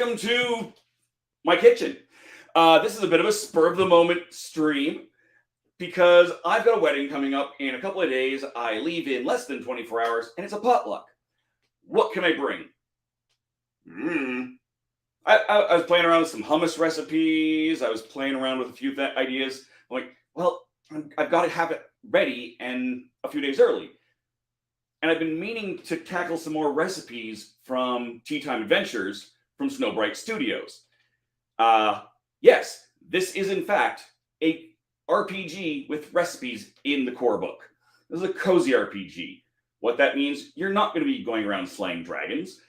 welcome to my kitchen. This is a bit of a spur of the moment stream because I've got a wedding coming up in a couple of days. I leave in less than 24 hours and it's a potluck. What can I bring? I was playing around with some hummus recipes. I was playing around with a few ideas. I'm like, well, I've got to have it ready and a few days early. And I've been meaning to tackle some more recipes from Teatime Adventures from Snowbright Studios. Yes, this is in fact a RPG with recipes in the core book. This is a cozy RPG. What that means, you're not going to be going around slaying dragons.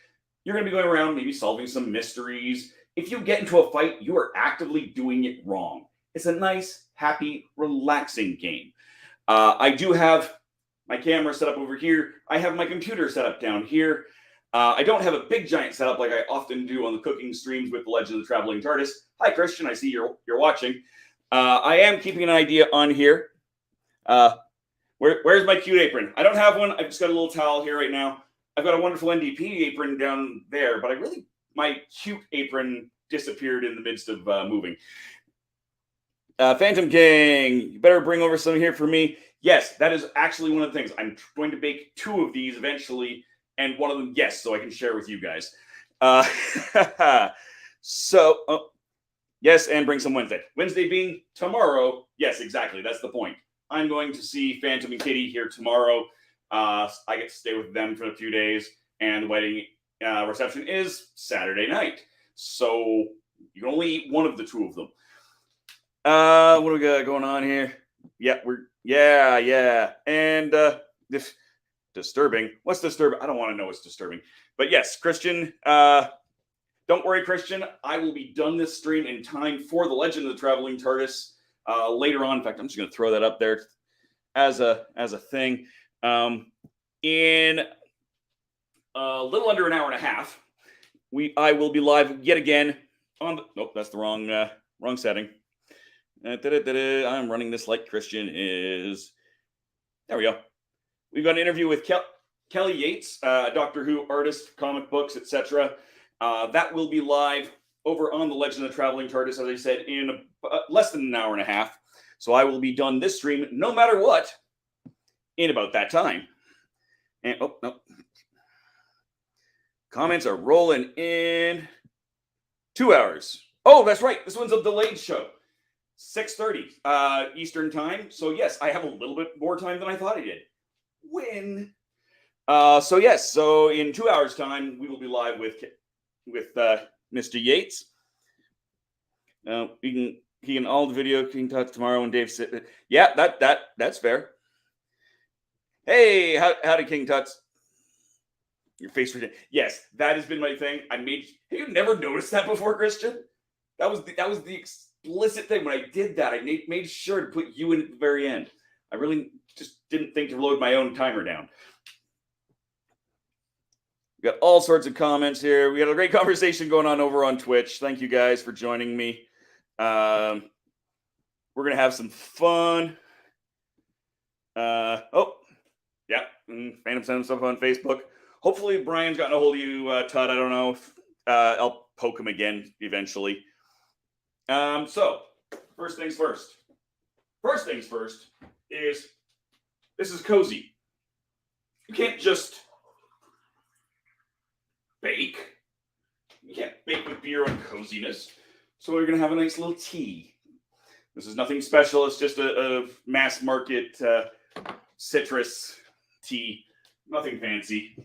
You're going to be going around maybe solving some mysteries. If you get into a fight, you are actively doing it wrong. It's a nice, happy, relaxing game. I do have my camera set up over here. I have my computer set up down here. I don't have a big giant setup like I often do on the cooking streams with the Legend of the Traveling TARDIS. Hi, Christian. I see you're watching. I am keeping an idea on here. Where's my cute apron? I don't have one. I've just got a little towel here right now. I've got a wonderful NDP apron down there, but my cute apron disappeared in the midst of moving. Phantom King, you better bring over some here for me. Yes, that is actually one of the things. I'm going to bake 2 of these eventually, and one of them, yes, so I can share with you guys. Yes, and bring some Wednesday. Wednesday being tomorrow. Yes, exactly. That's the point. I'm going to see Phantom and Kitty here tomorrow. I get to stay with them for a few days, and the wedding reception is Saturday night. So you can only eat one of the 2 of them. What do we got going on here? Yeah. And if disturbing. What's disturbing? I don't want to know what's disturbing. But yes, Christian, don't worry, Christian. I will be done this stream in time for the Legend of the Traveling TARDIS later on. In fact, I'm just going to throw that up there as a thing. In a little under an hour and a half, I will be live yet again on the, nope, that's the wrong setting. I'm running this like Christian is. There we go. We've got an interview with Kelly Yates, a Doctor Who artist, comic books, etc. That will be live over on the Legend of the Traveling TARDIS, as I said, in less than an hour and a half. So I will be done this stream, no matter what, in about that time. And oh no, comments are rolling in 2 hours. Oh, that's right. This one's a delayed show. 6:30 Eastern time. So yes, I have a little bit more time than I thought I did. When? So yes, so in 2 hours time, we will be live with Mr. Yates. He can all the video King Tuts tomorrow when Dave sit. Yeah, that's fair. Hey, howdy King Tuts. Your face for yes, that has been my thing. Have you never noticed that before, Christian? That was the explicit thing. When I did that, I made sure to put you in at the very end. I really just didn't think to load my own timer down. We got all sorts of comments here. We got a great conversation going on over on Twitch. Thank you guys for joining me. We're going to have some fun. Yeah. Phantom sent stuff on Facebook. Hopefully Brian's gotten a hold of you, Todd. I don't know. I'll poke him again eventually. So, first things first. First things first is this is cozy. You can't just bake. You can't bake with beer and coziness. So we're going to have a nice little tea. This is nothing special. It's just a mass market citrus tea. Nothing fancy.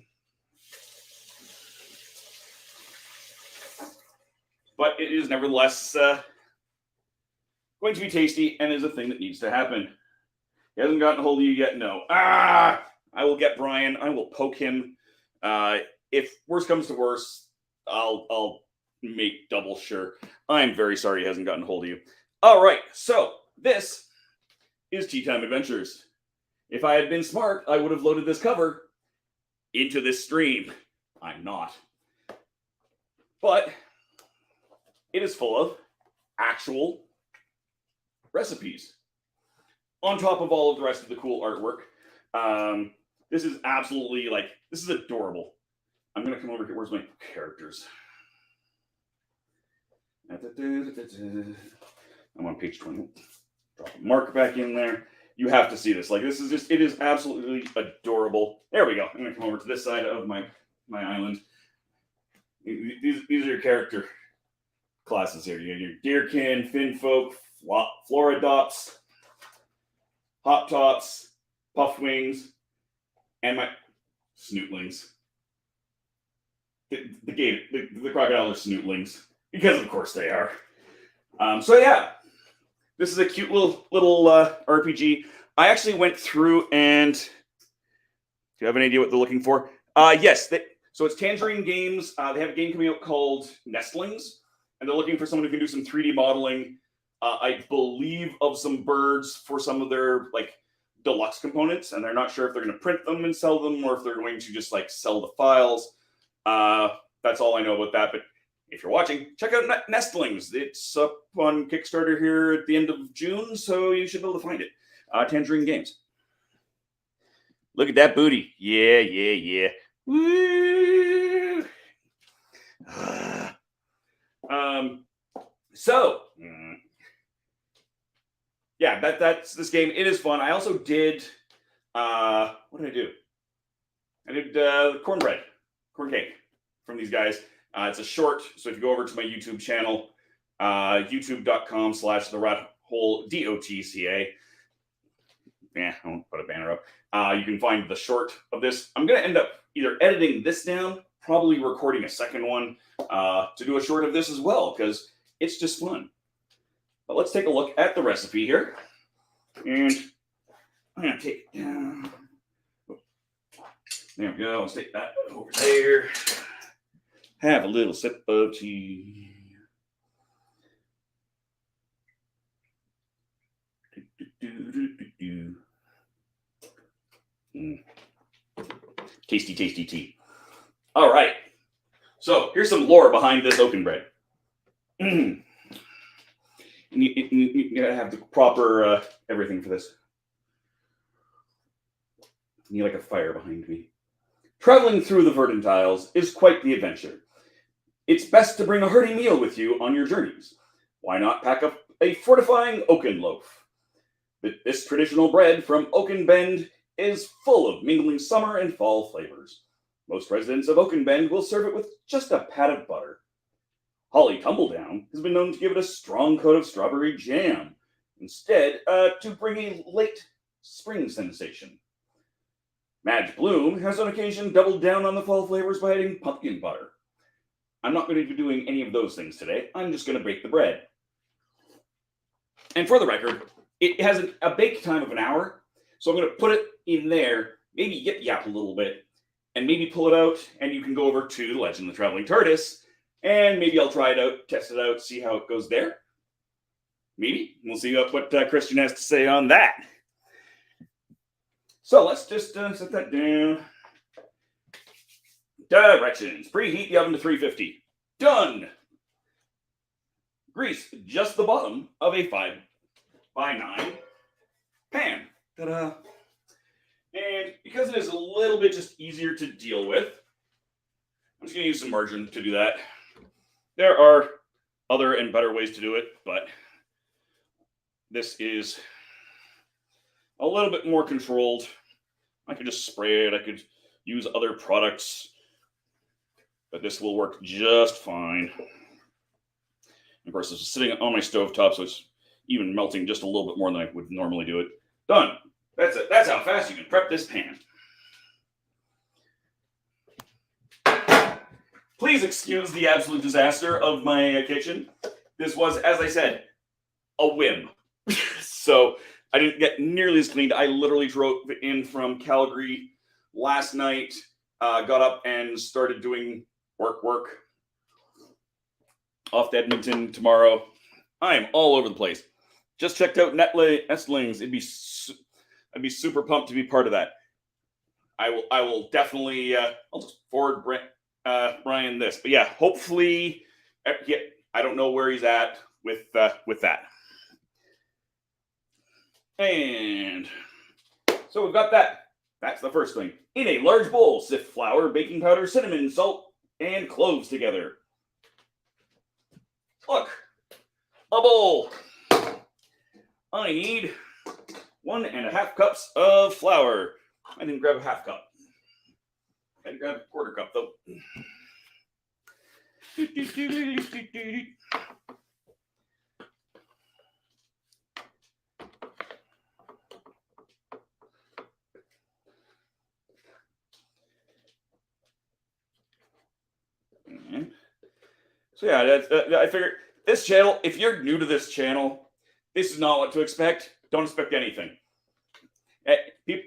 But it is nevertheless going to be tasty and is a thing that needs to happen. He hasn't gotten a hold of you yet? No. I will get Brian. I will poke him. If worse comes to worse, I'll make double sure. I'm very sorry he hasn't gotten a hold of you. All right, so this is Teatime Adventures. If I had been smart, I would have loaded this cover into this stream. I'm not. But it is full of actual recipes. On top of all of the rest of the cool artwork. This is absolutely, this is adorable. I'm going to come over here. Where's my characters? I'm on page 20. Drop a mark back in there. You have to see this. Like, this is just, it is absolutely adorable. There we go. I'm going to come over to this side of my island. These are your character classes here. You got your Deerkin, Finfolk, Floridops, Hop Tops, Puffwings, and my Snootlings. The crocodile are Snootlings, because of course they are. So yeah, this is a cute little RPG. I actually went through and, do you have any idea what they're looking for? Yes, so it's Tangerine Games. They have a game coming out called Nestlings, and they're looking for someone who can do some 3D modeling, I believe, of some birds for some of their like deluxe components, and they're not sure if they're going to print them and sell them, or if they're going to just like sell the files. That's all I know about that. But if you're watching, check out Nestlings. It's up on Kickstarter here at the end of June, so you should be able to find it. Tangerine Games. Look at that booty. Yeah. Woo! Yeah, that's this game. It is fun. I also did, what did I do? I did corn cake from these guys. It's a short, so if you go over to my YouTube channel, youtube.com/theratHole DOTCA. Yeah, I won't put a banner up. You can find the short of this. I'm going to end up either editing this down, probably recording a second one to do a short of this as well, because it's just fun. But let's take a look at the recipe here. And I'm going to take it down. There we go. Let's take that over there. Have a little sip of tea. Tasty tea. All right. So here's some lore behind this Oakenbread. And you gotta have the proper everything for this. You need like a fire behind me. Traveling through the Verdant Isles is quite the adventure. It's best to bring a hearty meal with you on your journeys. Why not pack up a fortifying oaken loaf? This traditional bread from Oakenbend is full of mingling summer and fall flavors. Most residents of Oakenbend will serve it with just a pat of butter. Holly Tumbledown has been known to give it a strong coat of strawberry jam, instead to bring a late spring sensation. Madge Bloom has on occasion doubled down on the fall flavors by adding pumpkin butter. I'm not going to be doing any of those things today. I'm just going to bake the bread. And for the record, it has a bake time of an hour, so I'm going to put it in there, maybe yip-yap a little bit, and maybe pull it out, and you can go over to The Legend of the Traveling TARDIS, and maybe I'll try it out, test it out, see how it goes there. Maybe. We'll see what Christian has to say on that. So let's just set that down. Directions. Preheat the oven to 350. Done. Grease just the bottom of a 5x9 pan. Ta-da. And because it is a little bit just easier to deal with, I'm just going to use some margarine to do that. There are other and better ways to do it, but this is a little bit more controlled. I could just spray it. I could use other products, but this will work just fine. Of course, this is sitting on my stovetop, so it's even melting just a little bit more than I would normally do it. Done. That's it. That's how fast you can prep this pan. Please excuse the absolute disaster of my kitchen. This was, as I said, a whim. So I didn't get nearly as cleaned. I literally drove in from Calgary last night, got up and started doing work. Off to Edmonton tomorrow. I am all over the place. Just checked out Nestlings. I'd be super pumped to be part of that. I will definitely. I'll just forward Brian this, but yeah, hopefully. Yeah, I don't know where he's at with that. And so we've got that. That's the first thing. In a large bowl, sift flour, baking powder, cinnamon, salt, and cloves together. Look, a bowl. I need 1.5 cups of flour. I didn't grab a half cup. I didn't grab a quarter cup though. So yeah, I figured this channel, if you're new to this channel, this is not what to expect. Don't expect anything.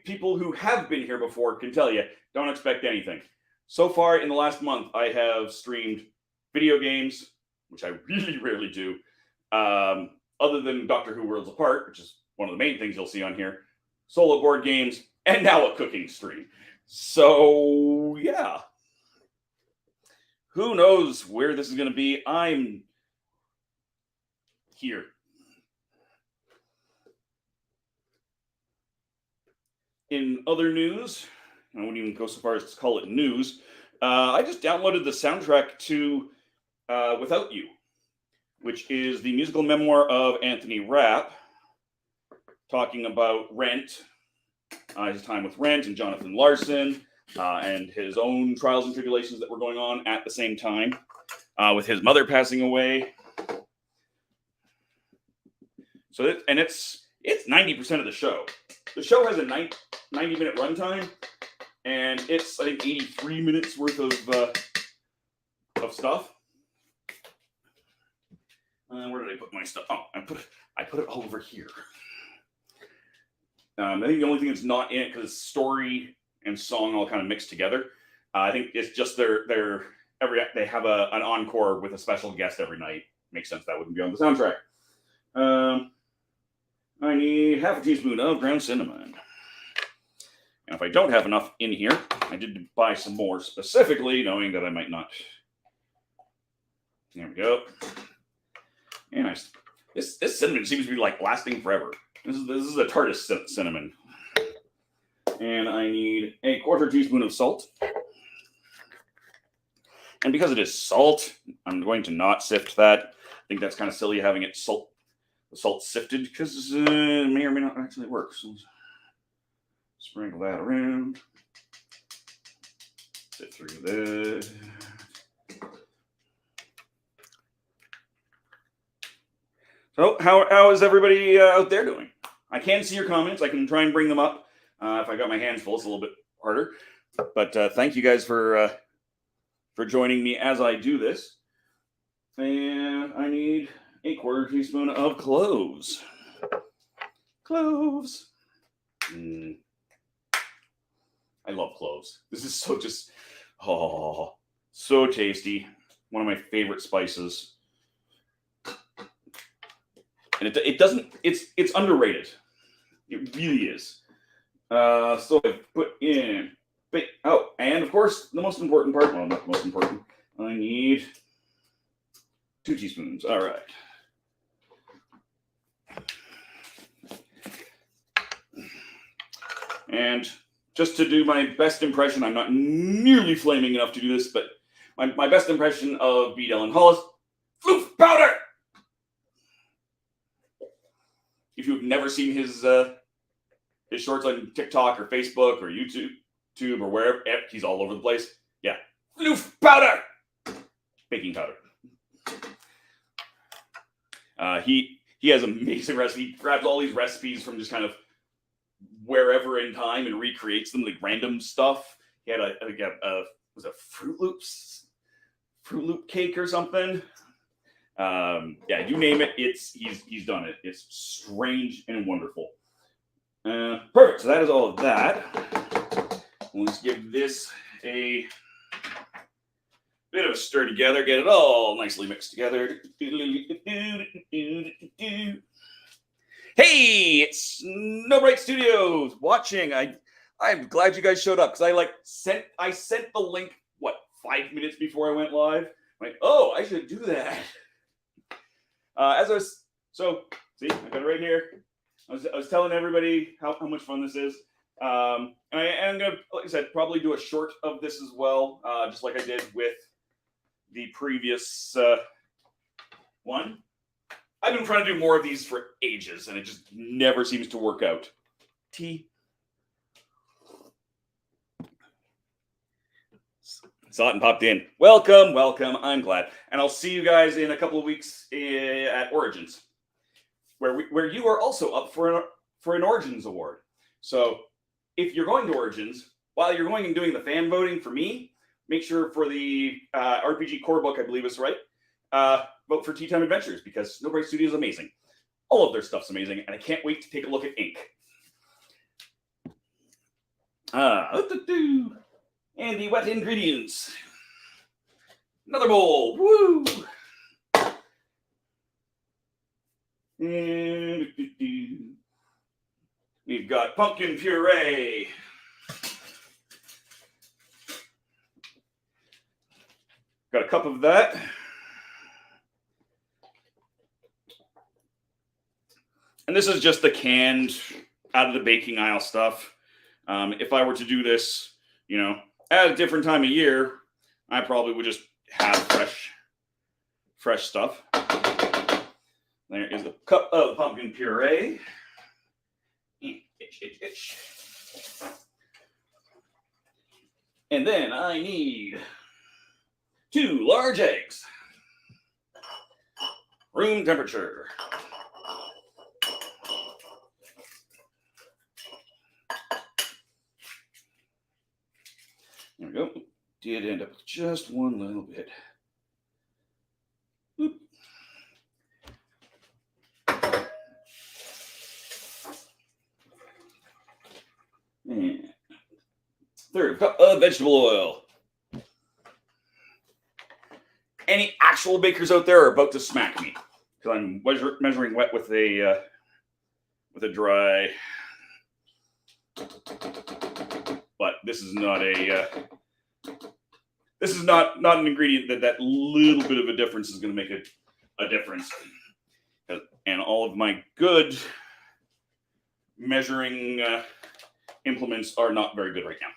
People who have been here before can tell you, don't expect anything. So far in the last month, I have streamed video games, which I really rarely do, other than Doctor Who Worlds Apart, which is one of the main things you'll see on here, solo board games, and now a cooking stream. So yeah. Who knows where this is going to be? I'm here. In other news, I wouldn't even go so far as to call it news. I just downloaded the soundtrack to Without You, which is the musical memoir of Anthony Rapp, talking about Rent, his time with Rent and Jonathan Larson, and his own trials and tribulations that were going on at the same time, with his mother passing away. So it's 90% of the show. The show has a 90-minute runtime, and it's I think 83 minutes worth of stuff. Where did I put my stuff? Oh, I put it all over here. I think the only thing that's not in it, because story and song all kind of mixed together. I think it's just they have an encore with a special guest every night. Makes sense that wouldn't be on the soundtrack. I need half a teaspoon of ground cinnamon. And if I don't have enough in here, I did buy some more specifically, knowing that I might not. There we go. And this cinnamon seems to be like lasting forever. This is a tartist cinnamon. And I need a quarter teaspoon of salt. And because it is salt, I'm going to not sift that. I think that's kind of silly having the salt sifted, because it may or may not actually work. So sprinkle that around. Sit through this. So how is everybody out there doing? I can see your comments. I can try and bring them up. If I got my hands full, it's a little bit harder. But thank you guys for joining me as I do this. And I need a quarter teaspoon of cloves. Cloves. I love cloves. This is so so tasty. One of my favorite spices. And it's underrated. It really is. So I put in, and of course, the most important part, well, not the most important, I need 2 teaspoons. All right. And just to do my best impression, I'm not nearly flaming enough to do this, but my best impression of B. Dylan Hollis, floof powder! If you've never seen his shorts on TikTok or Facebook or YouTube or wherever, he's all over the place. Yeah, floof powder, baking powder. He has amazing recipes. He grabs all these recipes from just kind of wherever in time and recreates them, like random stuff. He had was it Fruit Loop cake or something. Yeah, you name it, he's done it. It's strange and wonderful. Perfect. So that is all of that. Let's give this a bit of a stir together. Get it all nicely mixed together. Hey, it's Snowbright Studios watching. I'm glad you guys showed up, because I sent the link 5 minutes before I went live. I'm like, oh, I should do that. See, I got it right here. I was telling everybody how much fun this is. And I am gonna, like I said, probably do a short of this as well, just like I did with the previous one. I've been trying to do more of these for ages, and it just never seems to work out. Tea. Saw it and popped in. Welcome, welcome. I'm glad. And I'll see you guys in a couple of weeks at Origins, where you are also up for an Origins award. So if you're going to Origins, while you're going and doing the fan voting for me, make sure for the RPG core book, I believe is right, vote for Teatime Adventures, because Snowbright Studios is amazing. All of their stuff's amazing, and I can't wait to take a look at ink. And the wet ingredients. Another bowl. Woo! And we've got pumpkin puree. Got a cup of that. And this is just the canned, out of the baking aisle stuff. If I were to do this, at a different time of year, I probably would just have fresh stuff. There is a cup of pumpkin puree. And then I need 2 large eggs. Room temperature. There we go. Did end up with just one little bit. Boop. And 1/3 cup of vegetable oil. Any actual bakers out there are about to smack me because I'm measuring wet with a dry. But this is not an ingredient that little bit of a difference is going to make a difference. And all of my good measuring implements are not very good right now.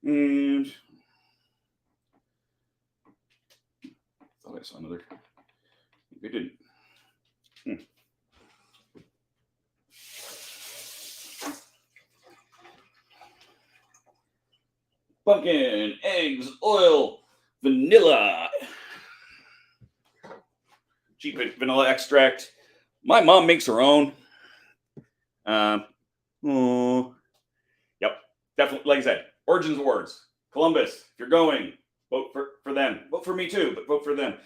And I thought I saw another. Maybe I didn't. Pumpkin, eggs, oil, vanilla. Cheap vanilla extract. My mom makes her own. Yep, definitely. Like I said, Origins Awards, Columbus. If you're going, vote for them. Vote for me too, but vote for them.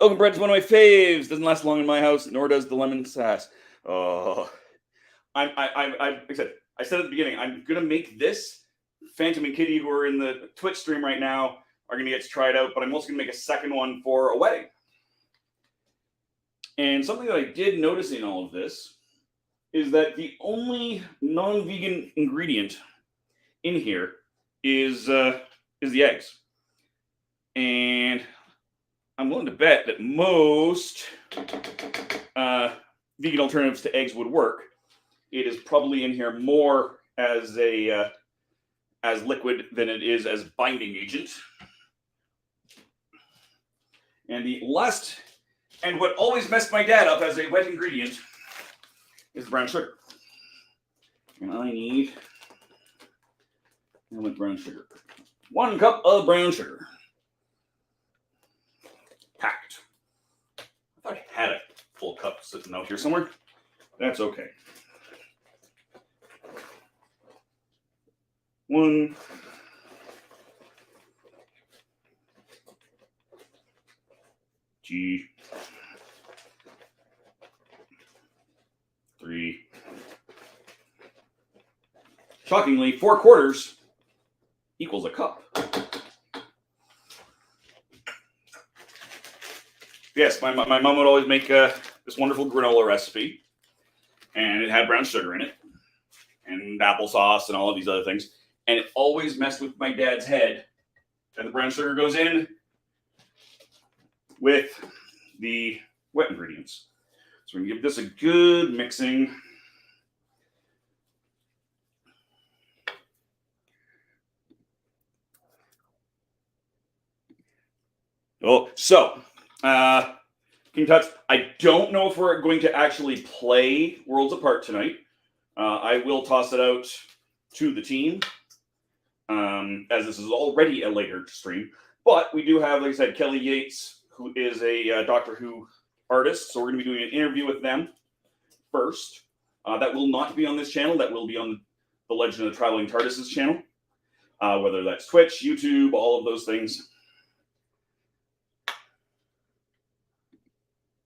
Oakenbread is one of my faves. Doesn't last long in my house, nor does the lemon sass. Oh, like I said at the beginning, I'm gonna make this. Phantom and Kitty, who are in the Twitch stream right now, are gonna get to try it out. But I'm also gonna make a second one for a wedding. And something that I did notice in all of this is that the only non-vegan ingredient in here is the eggs. And I'm willing to bet that most vegan alternatives to eggs would work. It is probably in here more as liquid than it is as binding agent. And the last, and what always messed my dad up as a wet ingredient, is the brown sugar. And I need brown sugar. 1 cup of brown sugar. Packed. I thought I had a full cup sitting out here somewhere. That's okay. 1. 2. 3. Shockingly, 4/4 equals a cup. Yes, my mom would always make this wonderful granola recipe, and it had brown sugar in it, and applesauce, and all of these other things. And it always messed with my dad's head. And the brown sugar goes in with the wet ingredients. So we're going to give this a good mixing. Oh, so, King Tuts, I don't know if we're going to actually play Worlds Apart tonight. I will toss it out to the team, as this is already a later stream. But we do have, like I said, Kelly Yates, who is a Doctor Who artist. So we're going to be doing an interview with them first. That will not be on this channel. That will be on the Legend of the Traveling TARDIS's channel. Whether that's Twitch, YouTube, all of those things.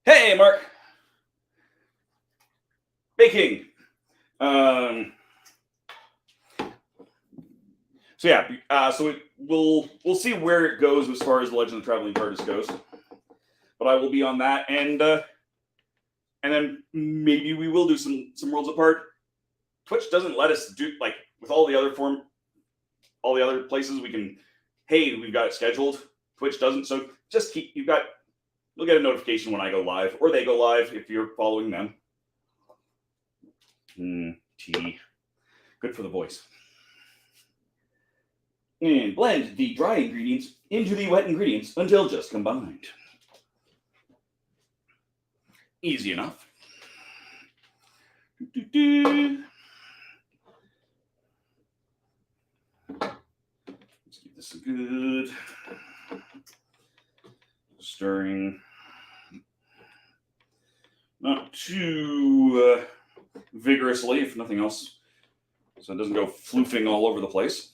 Hey, Mark. Baking. So yeah, we'll see where it goes as far as the Legend of the Traveling TARDIS goes. But I will be on that, and then maybe we will do some Worlds Apart. Twitch doesn't let us do, like, with all the other places we can. Hey, we've got it scheduled. Twitch doesn't, so just you'll get a notification when I go live, or they go live if you're following them. Tea, good for the voice. And blend the dry ingredients into the wet ingredients until just combined. Easy enough. Let's give this a good stirring. Not too vigorously, if nothing else, so it doesn't go floofing all over the place.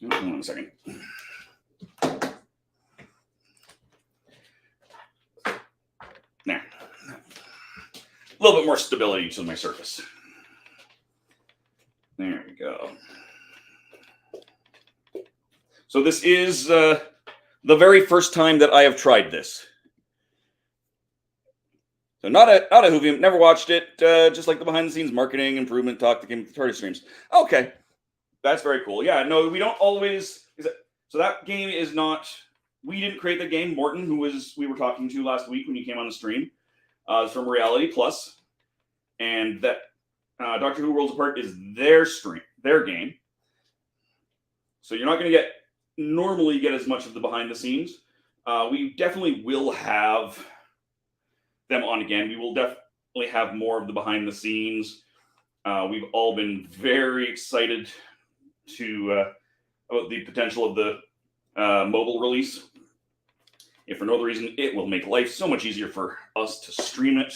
Hold on a second. Now, a little bit more stability to my surface. There we go. So this is the very first time that I have tried this. So not a Whovium, never watched it, just like the behind-the-scenes marketing, improvement, talk to Game of the TARDIS streams. Okay, that's very cool. Yeah, no, we don't always... So that game is not... We didn't create the game. Morton, who we were talking to last week when he came on the stream, is from Reality Plus, and that Doctor Who Worlds Apart is their game. So you're not going to normally get as much of the behind-the-scenes. We definitely will have them on again. We will definitely have more of the behind the scenes. We've all been very excited about the potential of the mobile release. If for no other reason, it will make life so much easier for us to stream it.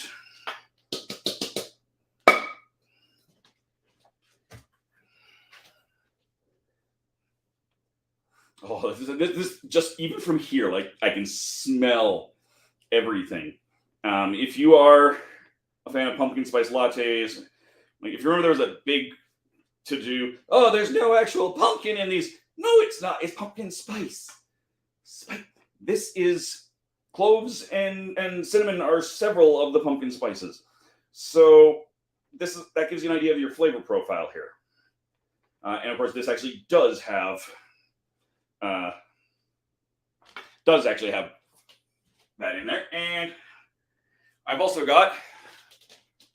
Oh, this just even from here, like I can smell everything. If you are a fan of pumpkin spice lattes, like if you remember there was a big to-do, oh, there's no actual pumpkin in these. No, it's not. It's pumpkin spice. This is cloves and cinnamon are several of the pumpkin spices. So that gives you an idea of your flavor profile here. And of course, this actually does actually have that in there. And I've also got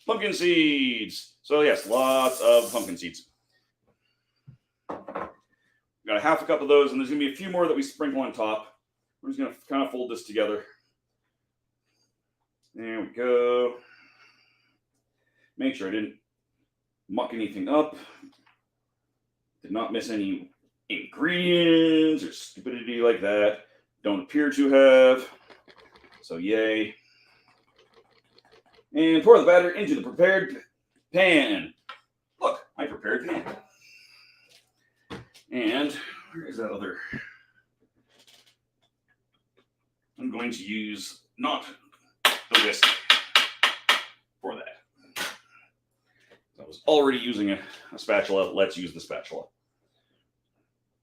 pumpkin seeds. So yes, lots of pumpkin seeds. Got a half a cup of those, and there's going to be a few more that we sprinkle on top. We're just going to kind of fold this together. There we go. Make sure I didn't muck anything up. Did not miss any ingredients or stupidity like that. Don't appear to have. So yay. And pour the batter into the prepared pan. Look, my prepared pan. And where is that other? I'm going to use not the whisk for that. I was already using a spatula. Let's use the spatula.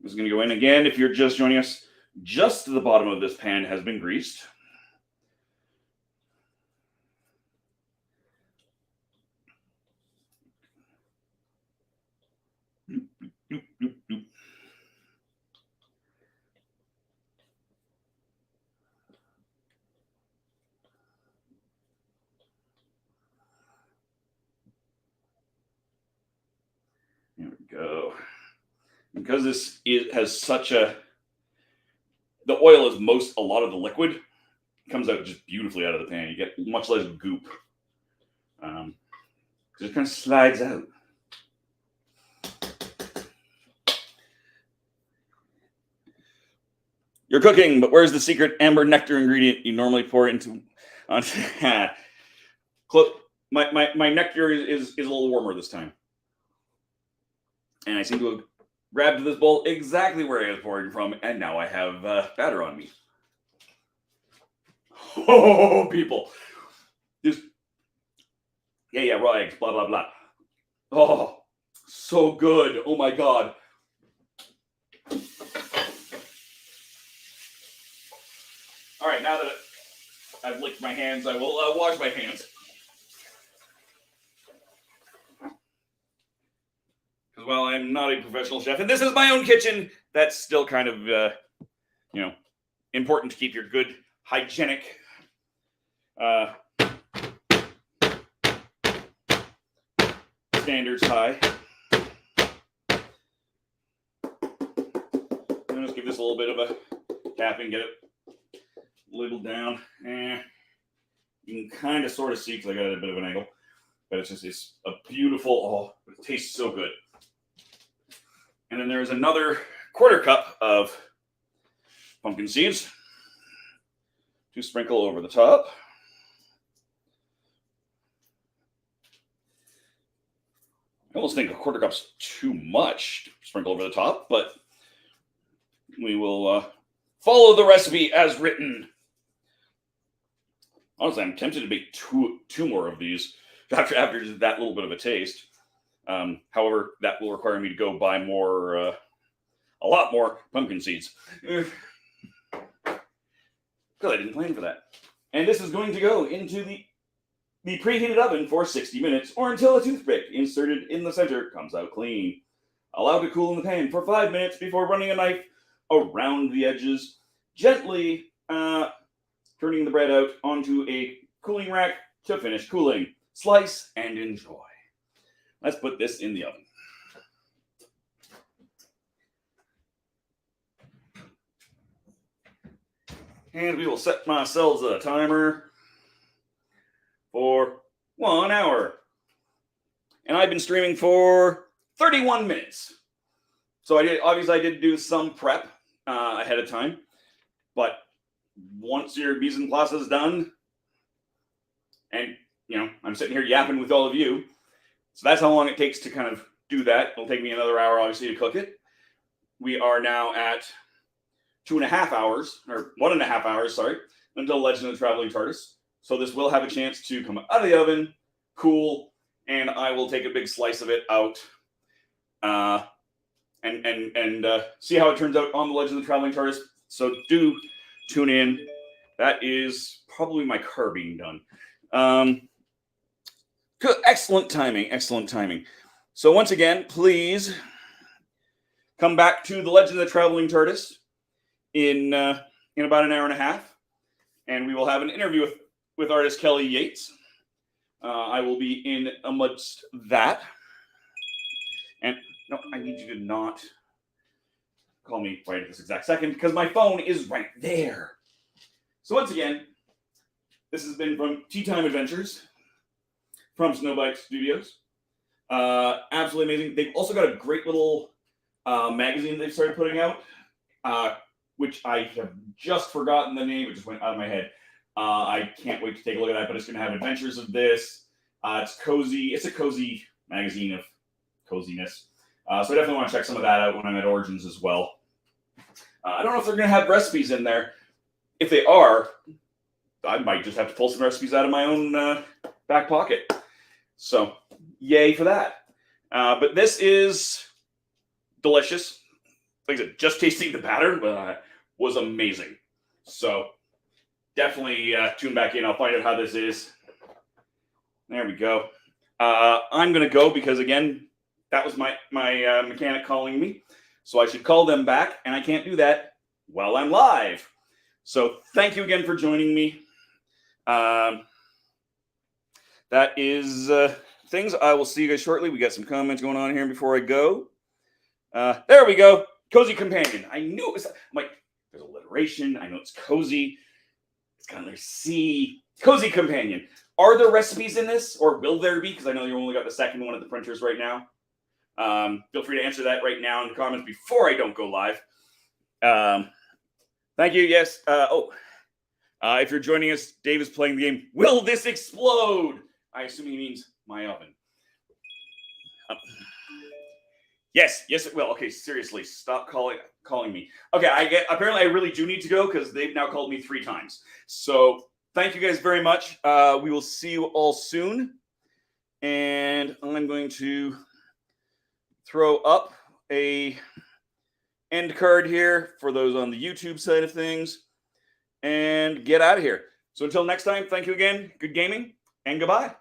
This is going to go in again. If you're just joining us, just the bottom of this pan has been greased. There we go. Because this has such a the oil is a lot of the liquid. It comes out just beautifully out of the pan. You get much less goop. It kind of slides out. You're cooking, but where's the secret amber nectar ingredient you normally pour into? My nectar is a little warmer this time. And I seem to have grabbed this bowl exactly where I was pouring from, and now I have batter on me. Oh, people. Just, yeah, raw eggs, blah, blah, blah. Oh, so good. Oh, my God. All right, now that I've licked my hands, I will wash my hands. Because while I'm not a professional chef, and this is my own kitchen, that's still kind of, important to keep your good hygienic standards high. I'm just give this a little bit of a tapping, get it ladled down. You can kind of sort of see because I got a bit of an angle, but it's a beautiful. Oh, it tastes so good. And then there's another 1/4 cup of pumpkin seeds to sprinkle over the top. I almost think a 1/4 cup's too much to sprinkle over the top, but we will follow the recipe as written. Honestly, I'm tempted to make two more of these after that little bit of a taste. However, that will require me to go buy a lot more pumpkin seeds. Because I didn't plan for that. And this is going to go into the preheated oven for 60 minutes or until a toothpick inserted in the center comes out clean. Allow to cool in the pan for 5 minutes before running a knife around the edges, gently turning the bread out onto a cooling rack to finish cooling. Slice and enjoy. Let's put this in the oven. And we will set ourselves a timer for 1 hour. And I've been streaming for 31 minutes. So I did do some prep ahead of time. But once your mise en place is done, and I'm sitting here yapping with all of you, so that's how long it takes to kind of do that. It'll take me another hour, obviously, to cook it. We are now at 2.5 hours, or 1.5 hours, sorry, until Legend of the Traveling TARDIS. So this will have a chance to come out of the oven, cool, and I will take a big slice of it out and see how it turns out on the Legend of the Traveling TARDIS. So do tune in. That is probably my car being done. Good, excellent timing. So once again, please come back to the Legend of the Traveling TARDIS in about an hour and a half, and we will have an interview with artist Kelly Yates. I will be in amongst that. And no, I need you to not call me right at this exact second because my phone is right there. So once again, this has been from Teatime Adventures from Snowbright Studios. Absolutely amazing. They've also got a great little magazine they've started putting out, which I have just forgotten the name. It just went out of my head. I can't wait to take a look at that, but it's going to have adventures of this. It's cozy. It's a cozy magazine of coziness. So I definitely want to check some of that out when I'm at Origins as well. I don't know if they're going to have recipes in there. If they are, I might just have to pull some recipes out of my own back pocket. So, yay for that. But this is delicious. Like I said, just tasting the batter was amazing. So, definitely tune back in. I'll find out how this is. There we go. I'm going to go because, again, that was my mechanic calling me. So I should call them back, and I can't do that while I'm live. So thank you again for joining me. That is things. I will see you guys shortly. We got some comments going on here before I go. There we go. Cozy Companion. I knew it was. I'm like, there's a letter decoration. I know it's cozy. It's kind of like cozy companion. Are there recipes in this, or will there be? Because I know you only got the second one at the printers right now. Feel free to answer that right now in the comments before I don't go live. Thank you. Yes. If you're joining us, Dave is playing the game. Will this explode? I assume he means my oven. Yes, it will. Okay, seriously, stop calling me. Okay, apparently I really do need to go because they've now called me 3 times. So thank you guys very much. We will see you all soon. And I'm going to throw up a end card here for those on the YouTube side of things and get out of here. So until next time, thank you again. Good gaming and goodbye.